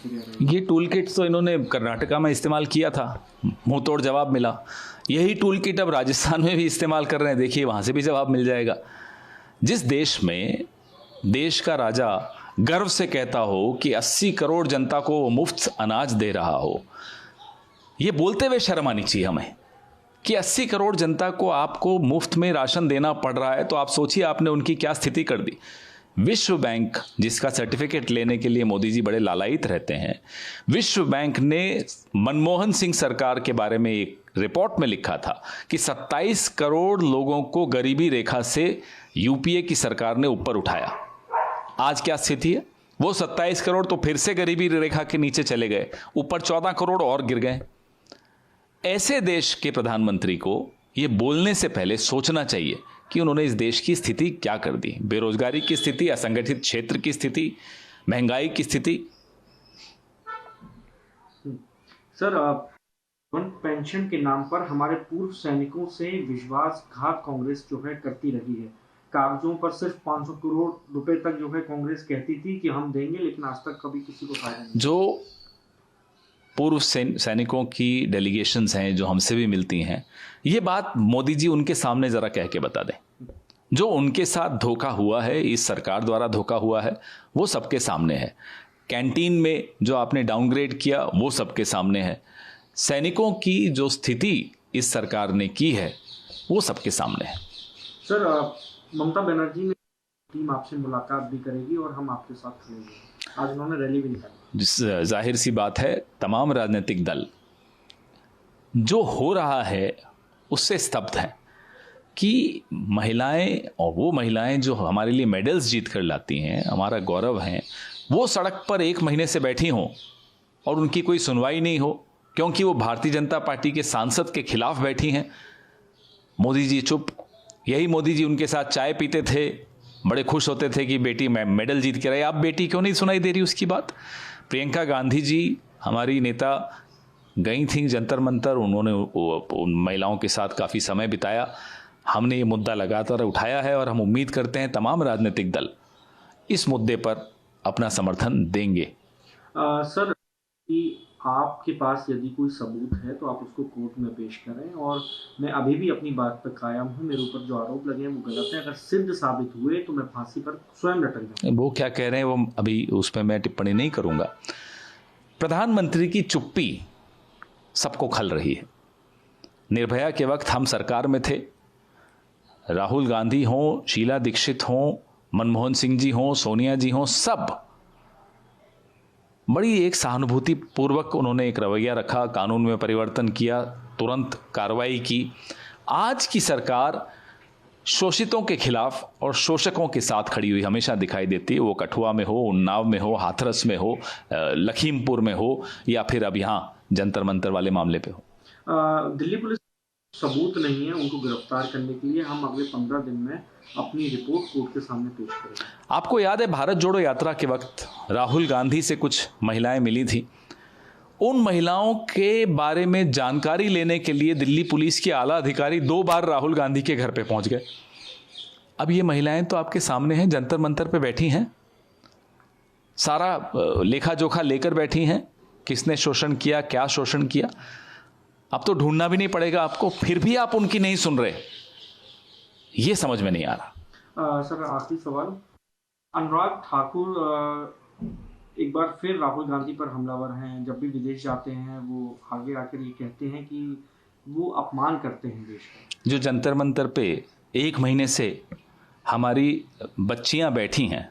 प्रतिक्रिया रहेगी? ये टूल किट तो इन्होंने कर्नाटका में इस्तेमाल किया था, मुंह तोड़ जवाब मिला। यही टूल किट अब राजस्थान में भी इस्तेमाल कर रहे हैं, देखिए वहाँ से भी जवाब मिल जाएगा। जिस देश में देश का राजा गर्व से कहता हो कि 80 करोड़ जनता को वो मुफ्त अनाज दे रहा हो, ये बोलते हुए शर्म आनी चाहिए हमें कि 80 करोड़ जनता को आपको मुफ्त में राशन देना पड़ रहा है, तो आप सोचिए आपने उनकी क्या स्थिति कर दी। विश्व बैंक, जिसका सर्टिफिकेट लेने के लिए मोदी जी बड़े लालायित रहते हैं, विश्व बैंक ने मनमोहन सिंह सरकार के बारे में एक रिपोर्ट में लिखा था कि 27 करोड़ लोगों को गरीबी रेखा से यूपीए की सरकार ने ऊपर उठाया। आज क्या स्थिति है? वो 27 करोड़ तो फिर से गरीबी रेखा के नीचे चले गए, ऊपर 14 करोड़ और गिर गए। ऐसे देश के प्रधानमंत्री को ये बोलने से पहले सोचना चाहिए कि उन्होंने इस देश की स्थिति क्या कर दी, बेरोजगारी की स्थिति, असंगठित क्षेत्र की स्थिति, महंगाई की स्थिति। सर, पेंशन के नाम पर हमारे पूर्व सैनिकों से विश्वासघात कांग्रेस जो है करती रही है। कागजों पर सिर्फ 500 करोड़ रुपए तक जो है कांग्रेस कहती थी कि हम देंगे, लेकिन आज तक कभी किसी को फायदा नहीं। जो पूर्व सैनिकों की डेलीगेशंस हैं जो हमसे भी मिलती हैं, ये बात मोदी जी उनके सामने जरा कह के बता दें। जो उनके साथ धोखा हुआ है, इस सरकार द्वारा धोखा हुआ है, वो सबके सामने है। कैंटीन में जो आपने डाउनग्रेड किया वो सबके सामने है। सैनिकों की जो स्थिति इस सरकार ने की है वो सबके सामने है। सर, ममता बनर्जी ने टीम आपसे मुलाकात भी करेगी और हम आपके साथ खड़ेंगे। आज उन्होंने रैली भी निकाली। जाहिर सी बात है, तमाम राजनीतिक दल जो हो रहा है उससे स्तब्ध हैं कि महिलाएं, और वो महिलाएं जो हमारे लिए मेडल्स जीत कर लाती हैं, हमारा गौरव हैं, वो सड़क पर 1 महीने से बैठी हों और उनकी कोई सुनवाई नहीं हो क्योंकि वो भारतीय जनता पार्टी के सांसद के खिलाफ बैठी हैं। मोदी जी चुप। यही मोदी जी उनके साथ चाय पीते थे, बड़े खुश होते थे कि बेटी मेडल जीत के रही। आप बेटी क्यों नहीं सुनाई दे रही उसकी बात? प्रियंका गांधी जी, हमारी नेता, गई थी जंतर मंतर, उन्होंने उन महिलाओं के साथ काफ़ी समय बिताया। हमने ये मुद्दा लगातार उठाया है और हम उम्मीद करते हैं तमाम राजनीतिक दल इस मुद्दे पर अपना समर्थन देंगे। सर, कि आपके पास यदि कोई सबूत है तो आप उसको कोर्ट में पेश करें, और मैं अभी भी अपनी बात पर कायम हूँ। मेरे ऊपर जो आरोप लगे हैं वो गलत है। अगर सिद्ध साबित हुए तो मैं फांसी पर स्वयं लटक जाऊँ। वो क्या कह रहे हैं वो अभी उस पर मैं टिप्पणी नहीं करूँगा। प्रधानमंत्री की चुप्पी सबको खल रही है। निर्भया के वक्त हम सरकार में थे, राहुल गांधी हों, शीला दीक्षित हों, मनमोहन सिंह जी हों, सोनिया जी हों, सब बड़ी एक सहानुभूति पूर्वक उन्होंने एक रवैया रखा, कानून में परिवर्तन किया, तुरंत कार्रवाई की। आज की सरकार शोषितों के खिलाफ और शोषकों के साथ खड़ी हुई हमेशा दिखाई देती है। वो कठुआ में हो, उन्नाव में हो, हाथरस में हो, लखीमपुर में हो, या फिर अब यहाँ जंतर मंतर वाले मामले पे हो। दिल्ली पुलिस सबूत नहीं है उनको गिरफ्तार करने के लिए। हम अगले 15 दिन में अपनी रिपोर्ट कोर्ट के सामने पेश करेंगे। आपको याद है भारत जोड़ो यात्रा के वक्त राहुल गांधी से कुछ महिलाएं मिली थी। उन महिलाओं के बारे में जानकारी लेने के लिए दिल्ली पुलिस के आला अधिकारी 2 बार राहुल गांधी के घर पे पहुंच गए। अब ये महिलाएं तो आपके सामने हैं, जंतर मंतर पे बैठी हैं, सारा लेखा जोखा लेकर बैठी हैं, किसने शोषण किया, क्या शोषण किया। अब तो ढूंढना भी नहीं पड़ेगा आपको, फिर भी आप उनकी नहीं सुन रहे, ये समझ में नहीं आ रहा। सर, आखिरी सवाल, अनुराग ठाकुर एक बार फिर राहुल गांधी पर हमलावर हैं। जब भी विदेश जाते हैं वो आगे आकर ये कहते हैं कि वो अपमान करते हैं देश का। जो जंतर मंतर पे 1 महीने से हमारी बच्चियां बैठी हैं,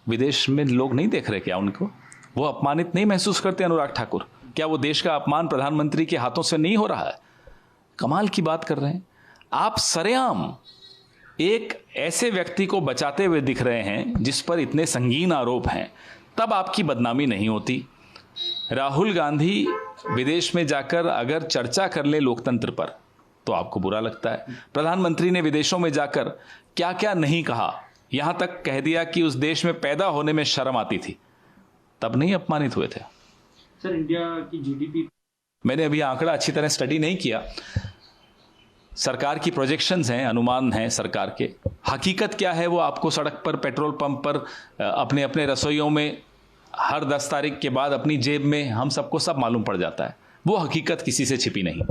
विदेश में लोग नहीं देख रहे क्या उनको? वो अपमानित नहीं महसूस करते अनुराग ठाकुर? क्या वो देश का अपमान प्रधानमंत्री के हाथों से नहीं हो रहा है? कमाल की बात कर रहे हैं आप। सरेआम एक ऐसे व्यक्ति को बचाते हुए दिख रहे हैं जिस पर इतने संगीन आरोप हैं, तब आपकी बदनामी नहीं होती। राहुल गांधी विदेश में जाकर अगर चर्चा कर ले लोकतंत्र पर तो आपको बुरा लगता है। प्रधानमंत्री ने विदेशों में जाकर क्या क्या नहीं कहा, यहां तक कह दिया कि उस देश में पैदा होने में शर्म आती थी, तब नहीं अपमानित हुए थे? सर, इंडिया की जीडीपी, मैंने अभी आंकड़ा अच्छी तरह स्टडी नहीं किया, सरकार की प्रोजेक्शंस हैं, अनुमान हैं सरकार के। हकीकत क्या है वो आपको सड़क पर, पेट्रोल पंप पर, अपने अपने रसोइयों में हर 10 तारीख के बाद अपनी जेब में हम सबको सब मालूम पड़ जाता है। वो हकीकत किसी से छिपी नहीं।